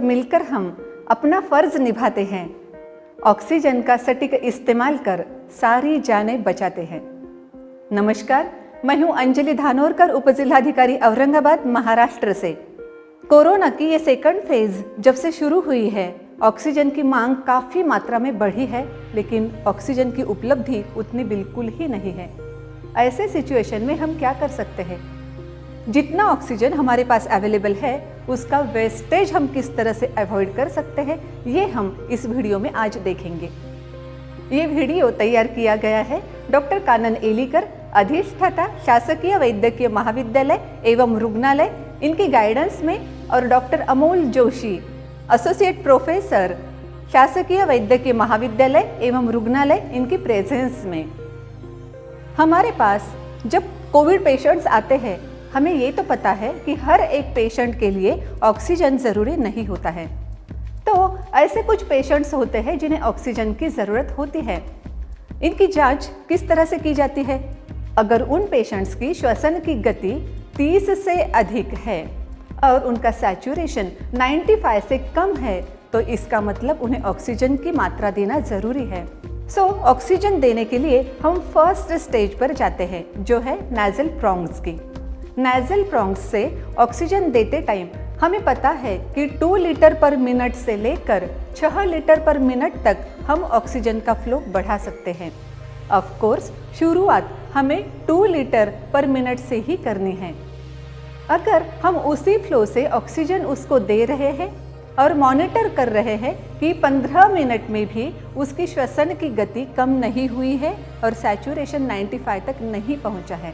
मिलकर हम अपना फर्ज निभाते हैं, ऑक्सीजन का सटीक इस्तेमाल कर सारी जानें बचाते हैं। नमस्कार, मैं हूं अंजलि धानोरकर, उपजिलाधिकारी औरंगाबाद, महाराष्ट्र से। कोरोना की ये सेकंड फेज जब से शुरू हुई है, ऑक्सीजन की मांग काफ़ी मात्रा में बढ़ी है, लेकिन ऑक्सीजन की उपलब्धि उतनी बिल्कुल ही नहीं है। ऐसे सिचुएशन में हम क्या कर सकते हैं? जितना ऑक्सीजन हमारे पास अवेलेबल है, उसका वेस्टेज हम किस तरह से अवॉइड कर सकते हैं, ये हम इस वीडियो में आज देखेंगे। ये वीडियो तैयार किया गया है डॉक्टर कानन एलीकर, अधिष्ठाता शासकीय वैद्यकीय महाविद्यालय एवं रुग्णालय, इनकी गाइडेंस में, और doctor Amol Joshi, associate professor, शासकीय वैद्यकीय महाविद्यालय एवं रुग्णालय, इनकी प्रेजेंस में। हमारे पास जब कोविड पेशेंट्स आते हैं, हमें ये तो पता है कि हर एक पेशेंट के लिए ऑक्सीजन ज़रूरी नहीं होता है। तो ऐसे कुछ पेशेंट्स होते हैं जिन्हें ऑक्सीजन की ज़रूरत होती है। इनकी जांच किस तरह से की जाती है? अगर उन पेशेंट्स की श्वसन की गति 30 से अधिक है और उनका सैचुरेशन 95 से कम है, तो इसका मतलब उन्हें ऑक्सीजन की मात्रा देना ज़रूरी है। ऑक्सीजन देने के लिए हम फर्स्ट स्टेज पर जाते हैं, जो है नेज़ल प्रोंग्स की। नेज़ल प्रोंग्स से ऑक्सीजन देते टाइम हमें पता है कि 2 लीटर पर मिनट से लेकर 6 लीटर पर मिनट तक हम ऑक्सीजन का फ्लो बढ़ा सकते हैं। ऑफ कोर्स शुरुआत हमें 2 लीटर पर मिनट से ही करनी है। अगर हम उसी फ्लो से ऑक्सीजन उसको दे रहे हैं और मॉनिटर कर रहे हैं कि 15 मिनट में भी उसकी श्वसन की गति कम नहीं हुई है और सैचुरेशन 95 तक नहीं पहुंचा है,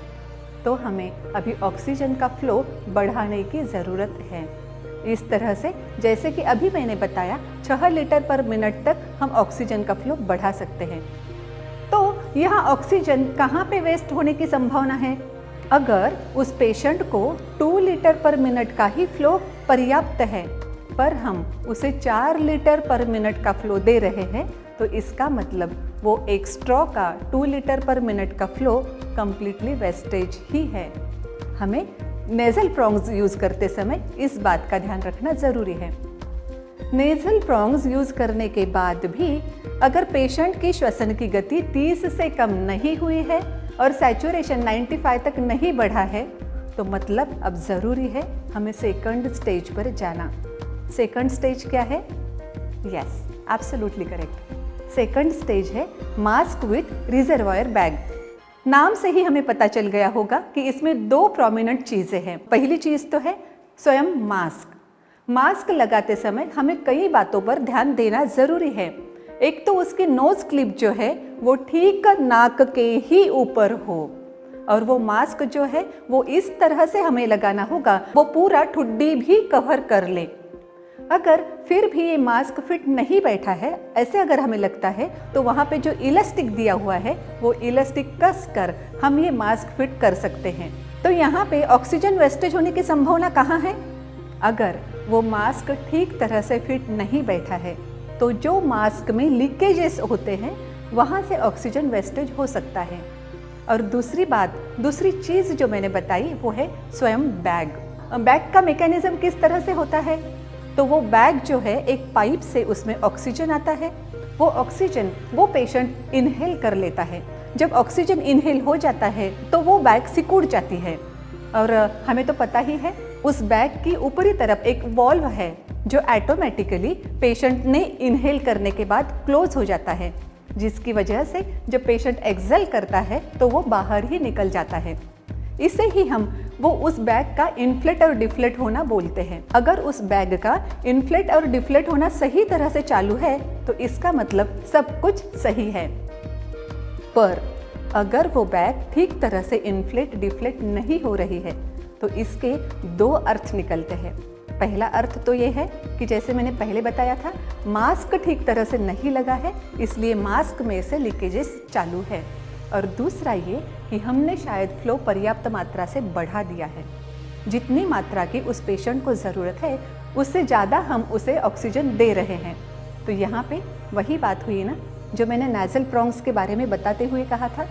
तो हमें अभी ऑक्सीजन का फ्लो बढ़ाने की ज़रूरत है। इस तरह से, जैसे कि अभी मैंने बताया, 6 लीटर पर मिनट तक हम ऑक्सीजन का फ्लो बढ़ा सकते हैं। तो यहाँ ऑक्सीजन कहाँ पे वेस्ट होने की संभावना है? अगर उस पेशेंट को 2 लीटर पर मिनट का ही फ्लो पर्याप्त है, पर हम उसे 4 लीटर पर मिनट का फ्लो दे रहे हैं, तो इसका मतलब वो एक स्ट्रॉ का 2 लीटर पर मिनट का फ्लो कंप्लीटली वेस्टेज ही है। हमें नेज़ल प्रोंग्स यूज़ करते समय इस बात का ध्यान रखना ज़रूरी है। नेज़ल प्रोंग्स यूज़ करने के बाद भी अगर पेशेंट की श्वसन की गति 30 से कम नहीं हुई है और सैचुरेशन 95 तक नहीं बढ़ा है, तो मतलब अब ज़रूरी है हमें सेकंड स्टेज पर जाना। सेकंड स्टेज क्या है? Yes, absolutely correct. Second stage है मास्क विथ रिजर्वायर बैग। नाम से ही हमें पता चल गया होगा कि इसमें 2 प्रोमिनेंट चीज़ें हैं। पहली चीज़ तो है स्वयं मास्क। मास्क लगाते समय हमें कई बातों पर ध्यान देना ज़रूरी है। एक तो उसकी नोज क्लिप जो है वो ठीक नाक के ही ऊपर हो, और वो मास्क जो है वो इस तरह से हमें लगाना होगा वो पूरा ठुड्डी भी कवर कर ले। अगर फिर भी ये मास्क फिट नहीं बैठा है, ऐसे अगर हमें लगता है, तो वहाँ पे जो इलास्टिक दिया हुआ है वो इलास्टिक कस कर हम ये मास्क फिट कर सकते हैं। तो यहाँ पे ऑक्सीजन वेस्टेज होने की संभावना कहाँ है? अगर वो मास्क ठीक तरह से फिट नहीं बैठा है, तो जो मास्क में लीकेजेस होते हैं वहाँ से ऑक्सीजन वेस्टेज हो सकता है। और दूसरी चीज़ जो मैंने बताई वो है स्वयं बैग। बैग का मैकेनिज्म किस तरह से होता है? तो वो बैग जो है, एक पाइप से उसमें ऑक्सीजन आता है। वो ऑक्सीजन वो पेशेंट इनहेल कर लेता है। जब ऑक्सीजन इनहेल हो जाता है तो वो बैग सिकुड़ जाती है, और हमें तो पता ही है उस बैग की ऊपरी तरफ एक वॉल्व है जो ऑटोमेटिकली पेशेंट ने इनहेल करने के बाद क्लोज हो जाता है, जिसकी वजह से जब पेशेंट एक्सहेल करता है तो वो बाहर ही निकल जाता है। इसे ही हम वो उस बैग का इन्फ्लेट और डिफ्लेट होना बोलते हैं। अगर उस बैग का इन्फ्लेट और डिफ्लेट होना सही तरह से चालू है, तो इसका मतलब सब कुछ सही है। पर अगर वो बैग ठीक तरह से इन्फ्लेट डिफ्लेट नहीं हो रही है, तो इसके 2 अर्थ निकलते हैं। पहला अर्थ तो ये है कि जैसे मैंने पहले बताया था, मास्क ठीक तरह से नहीं लगा है, इसलिए मास्क में से लीकेजेस चालू है। और दूसरा ये कि हमने शायद फ्लो पर्याप्त मात्रा से बढ़ा दिया है। जितनी मात्रा की उस पेशेंट को ज़रूरत है, उससे ज़्यादा हम उसे ऑक्सीजन दे रहे हैं। तो यहाँ पे वही बात हुई ना, जो मैंने नेज़ल प्रोंग्स के बारे में बताते हुए कहा था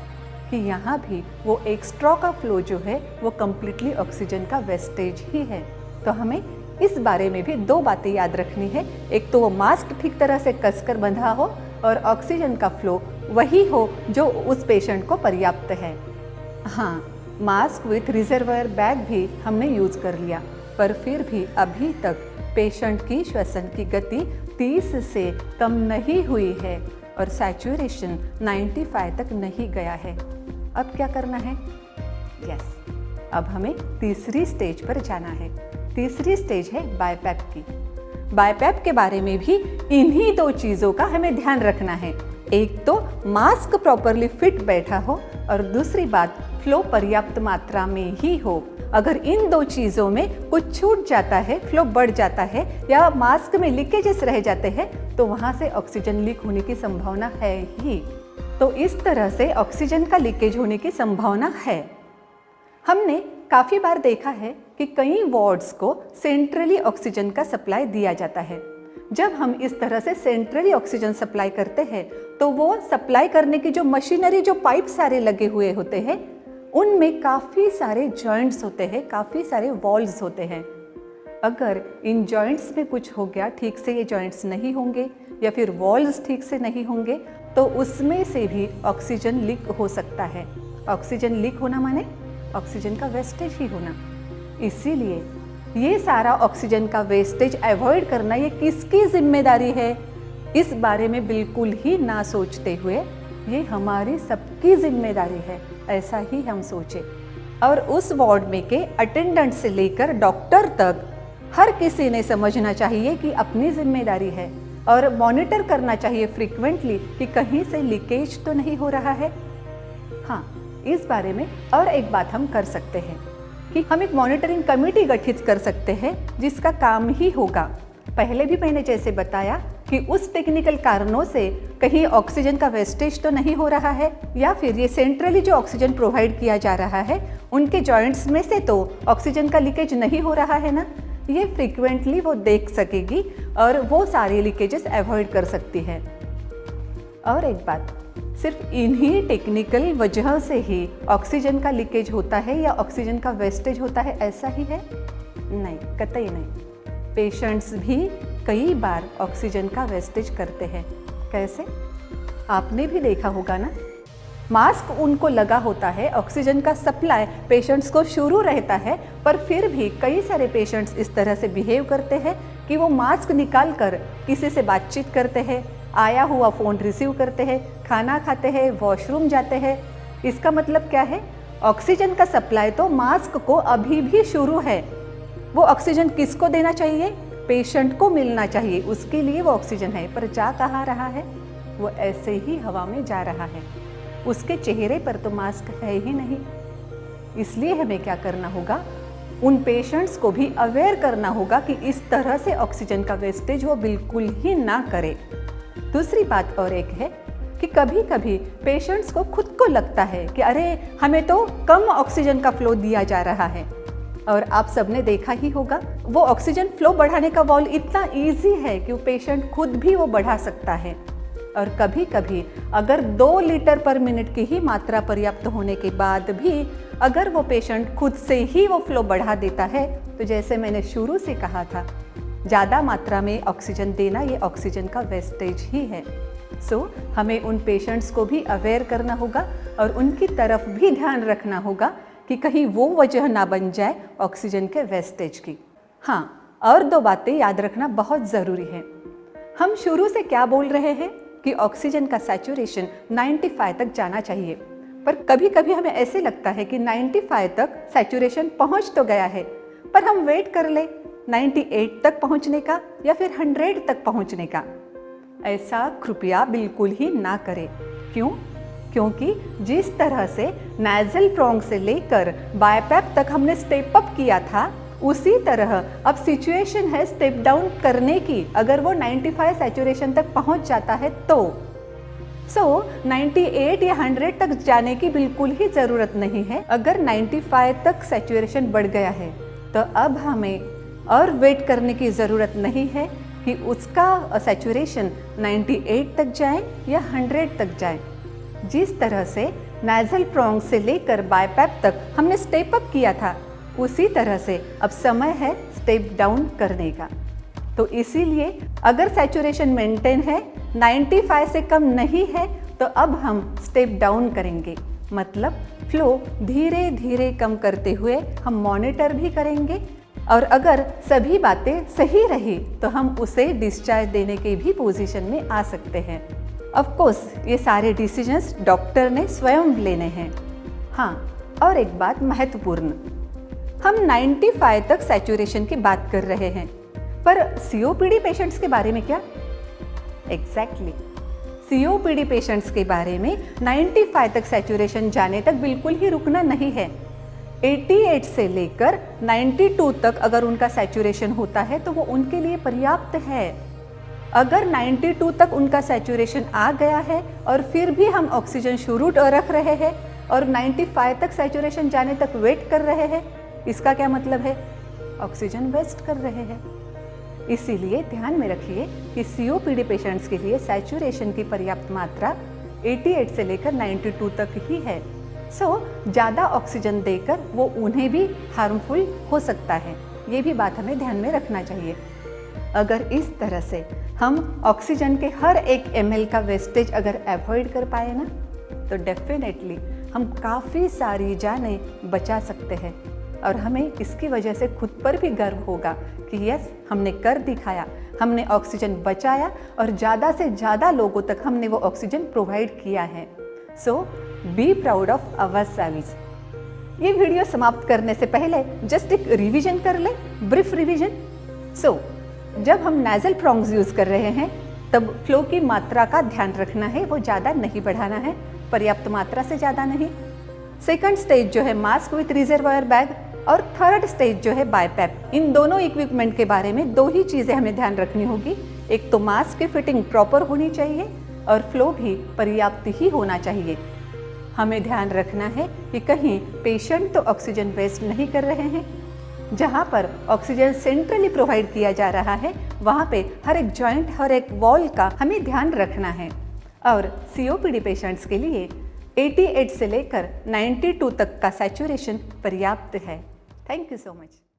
कि यहाँ भी वो एक स्ट्रॉ का फ्लो जो है वो कम्प्लीटली ऑक्सीजन का वेस्टेज ही है। तो हमें इस बारे में भी दो बातें याद रखनी है। एक तो वो मास्क ठीक तरह से कसकर बंधा हो और ऑक्सीजन का फ्लो वही हो जो उस पेशेंट को पर्याप्त है। हाँ, मास्क विथ रिजर्वायर बैग भी हमने यूज कर लिया, पर फिर भी अभी तक पेशेंट की श्वसन की गति 30 से कम नहीं हुई है और सैचुरेशन 95 तक नहीं गया है। अब क्या करना है? यस, अब हमें तीसरी स्टेज पर जाना है। तीसरी स्टेज है बाइपैप की। बाइपैप के बारे में भी इन्हीं दो चीज़ों का हमें ध्यान रखना है। एक तो मास्क प्रॉपरली फिट बैठा हो और दूसरी बात फ्लो पर्याप्त मात्रा में ही हो। अगर इन दो चीज़ों में कुछ छूट जाता है, फ्लो बढ़ जाता है या मास्क में लीकेजेस रह जाते हैं तो वहाँ से ऑक्सीजन लीक होने की संभावना है ही। तो इस तरह से ऑक्सीजन का लीकेज होने की संभावना है। हमने काफ़ी बार देखा है कि कई वार्ड्स को सेंट्रली ऑक्सीजन का सप्लाई दिया जाता है। जब हम इस तरह से सेंट्रली ऑक्सीजन सप्लाई करते हैं तो वो सप्लाई करने की जो मशीनरी, जो पाइप सारे लगे हुए होते हैं, उनमें काफ़ी सारे जॉइंट्स होते हैं, काफ़ी सारे वॉल्व्स होते हैं। अगर इन जॉइंट्स में कुछ हो गया, ठीक से ये जॉइंट्स नहीं होंगे या फिर वॉल्व्स ठीक से नहीं होंगे तो उसमें से भी ऑक्सीजन लीक हो सकता है। ऑक्सीजन लीक होना माने ऑक्सीजन का वेस्टेज ही होना। इसीलिए ये सारा ऑक्सीजन का वेस्टेज अवॉइड करना ये किसकी जिम्मेदारी है, इस बारे में बिल्कुल ही ना सोचते हुए ये हमारी सबकी जिम्मेदारी है, ऐसा ही हम सोचें। और उस वार्ड में के अटेंडेंट से लेकर डॉक्टर तक हर किसी ने समझना चाहिए कि अपनी जिम्मेदारी है और मॉनिटर करना चाहिए फ्रीक्वेंटली कि कहीं से लीकेज तो नहीं हो रहा है। हाँ, इस बारे में और एक बात हम कर सकते हैं कि हम एक मॉनिटरिंग कमेटी गठित कर सकते हैं जिसका काम ही होगा, पहले भी मैंने जैसे बताया कि उस टेक्निकल कारणों से कहीं ऑक्सीजन का वेस्टेज तो नहीं हो रहा है या फिर ये सेंट्रली जो ऑक्सीजन प्रोवाइड किया जा रहा है उनके जॉइंट्स में से तो ऑक्सीजन का लीकेज नहीं हो रहा है ना। ये फ्रीक्वेंटली वो देख सकेगी और वो सारे लीकेजेस अवॉइड कर सकती है। और एक बात, सिर्फ इन्हीं टेक्निकल वजह से ही ऑक्सीजन का लीकेज होता है या ऑक्सीजन का वेस्टेज होता है ऐसा ही है? नहीं, कतई नहीं। पेशेंट्स भी कई बार ऑक्सीजन का वेस्टेज करते हैं। कैसे? आपने भी देखा होगा ना, मास्क उनको लगा होता है, ऑक्सीजन का सप्लाई पेशेंट्स को शुरू रहता है, पर फिर भी कई सारे पेशेंट्स इस तरह से बिहेव करते हैं कि वो मास्क निकाल कर किसी से बातचीत करते हैं, आया हुआ फ़ोन रिसीव करते हैं, खाना खाते हैं, वॉशरूम जाते हैं। इसका मतलब क्या है? ऑक्सीजन का सप्लाई तो मास्क को अभी भी शुरू है। वो ऑक्सीजन किसको देना चाहिए? पेशेंट को मिलना चाहिए, उसके लिए वो ऑक्सीजन है। पर जा कहाँ रहा है? वो ऐसे ही हवा में जा रहा है, उसके चेहरे पर तो मास्क है ही नहीं। इसलिए हमें क्या करना होगा, उन पेशेंट्स को भी अवेयर करना होगा कि इस तरह से ऑक्सीजन का वेस्टेज वो बिल्कुल ही ना करे। दूसरी बात और एक है कि कभी कभी पेशेंट्स को खुद को लगता है कि अरे हमें तो कम ऑक्सीजन का फ्लो दिया जा रहा है, और आप सबने देखा ही होगा वो ऑक्सीजन फ्लो बढ़ाने का वॉल्व इतना इजी है कि वो पेशेंट खुद भी वो बढ़ा सकता है। और कभी कभी अगर 2 लीटर पर मिनट की ही मात्रा पर्याप्त होने के बाद भी अगर वो पेशेंट खुद से ही वो फ्लो बढ़ा देता है तो जैसे मैंने शुरू से कहा था, ज़्यादा मात्रा में ऑक्सीजन देना ये ऑक्सीजन का वेस्टेज ही है। सो हमें उन पेशेंट्स को भी अवेयर करना होगा और उनकी तरफ भी ध्यान रखना होगा कि कहीं वो वजह ना बन जाए ऑक्सीजन के वेस्टेज की। हाँ, और 2 बातें याद रखना बहुत ज़रूरी है। हम शुरू से क्या बोल रहे हैं कि ऑक्सीजन का सैचुरेशन 95 तक जाना चाहिए, पर कभी कभी हमें ऐसे लगता है कि 95 तक सैचुरेशन पहुंच तो गया है, पर हम वेट कर ले 98 तक पहुंचने का या फिर 100 तक पहुंचने का। ऐसा कृपया बिल्कुल ही ना करें। क्यों? क्योंकि जिस तरह से नेजल प्रोंग से लेकर बाइपैप तक हमने स्टेप अप किया था, उसी तरह अब सिचुएशन है स्टेप डाउन करने की। अगर वो 95 सैचुरेशन तक पहुंच जाता है तो 98 या 100 तक जाने की बिल्कुल ही ज़रूरत नहीं है। अगर 95 तक सैचुरेशन बढ़ गया है तो अब हमें और वेट करने की ज़रूरत नहीं है कि उसका सैचुरेशन 98 तक जाए या 100 तक जाए। जिस तरह से नेजल प्रोंग से लेकर बाइपैप तक हमने स्टेप अप किया था, उसी तरह से अब समय है स्टेप डाउन करने का। तो इसीलिए अगर सैचुरेशन मेंटेन है, 95 से कम नहीं है, तो अब हम स्टेप डाउन करेंगे। मतलब फ्लो धीरे धीरे कम करते हुए हम मॉनिटर भी करेंगे, और अगर सभी बातें सही रही तो हम उसे डिस्चार्ज देने के भी पोजीशन में आ सकते हैं। ऑफ कोर्स ये सारे डिसीजंस डॉक्टर ने स्वयं लेने हैं। हाँ, और एक बात महत्वपूर्ण, हम 95 तक सैचुरेशन की बात कर रहे हैं, पर सीओपीडी पेशेंट्स के बारे में क्या? एग्जैक्टली सीओपीडी पेशेंट्स के बारे में 95 तक सैचुरेशन जाने तक बिल्कुल ही रुकना नहीं है। 88 से लेकर 92 तक अगर उनका सैचुरेशन होता है तो वो उनके लिए पर्याप्त है। अगर 92 तक उनका सैचुरेशन आ गया है और फिर भी हम ऑक्सीजन शुरू रख रहे हैं और 95 तक सैचुरेशन जाने तक वेट कर रहे हैं, इसका क्या मतलब है? ऑक्सीजन वेस्ट कर रहे हैं। इसीलिए ध्यान में रखिए कि सीओपीडी पेशेंट्स के लिए सैचुरेशन की पर्याप्त मात्रा 88 से लेकर 92 तक ही है। ज़्यादा ऑक्सीजन देकर वो उन्हें भी हार्मफुल हो सकता है। ये भी बात हमें ध्यान में रखना चाहिए। अगर इस तरह से हम ऑक्सीजन के हर एक ml का वेस्टेज अगर अवॉइड कर पाए ना, तो डेफिनेटली हम काफ़ी सारी जानें बचा सकते हैं, और हमें इसकी वजह से खुद पर भी गर्व होगा कि यस, हमने कर दिखाया, हमने ऑक्सीजन बचाया और ज़्यादा से ज़्यादा लोगों तक हमने वो ऑक्सीजन प्रोवाइड किया है। So be proud of our service. ये वीडियो समाप्त करने से पहले जस्ट एक रिवीजन कर ले, ब्रीफ रिवीजन। जब हम नेजल प्रोंग्स यूज कर रहे हैं तब फ्लो की मात्रा का ध्यान रखना है, वो ज़्यादा नहीं बढ़ाना है, पर्याप्त मात्रा से ज़्यादा नहीं। सेकंड स्टेज जो है मास्क विथ रिजर्वायर बैग, और थर्ड स्टेज जो है बाइपैप। इन दोनों इक्विपमेंट के बारे में दो ही चीज़ें हमें ध्यान रखनी होगी। एक तो मास्क की फिटिंग प्रॉपर होनी चाहिए और फ्लो भी पर्याप्त ही होना चाहिए। हमें ध्यान रखना है कि कहीं पेशेंट तो ऑक्सीजन वेस्ट नहीं कर रहे हैं। जहाँ पर ऑक्सीजन सेंट्रली प्रोवाइड किया जा रहा है वहाँ पे हर एक जॉइंट, हर एक वॉल का हमें ध्यान रखना है। और सीओपीडी पेशेंट्स के लिए 88 से लेकर 92 तक का सैचुरेशन पर्याप्त है। Thank you so much.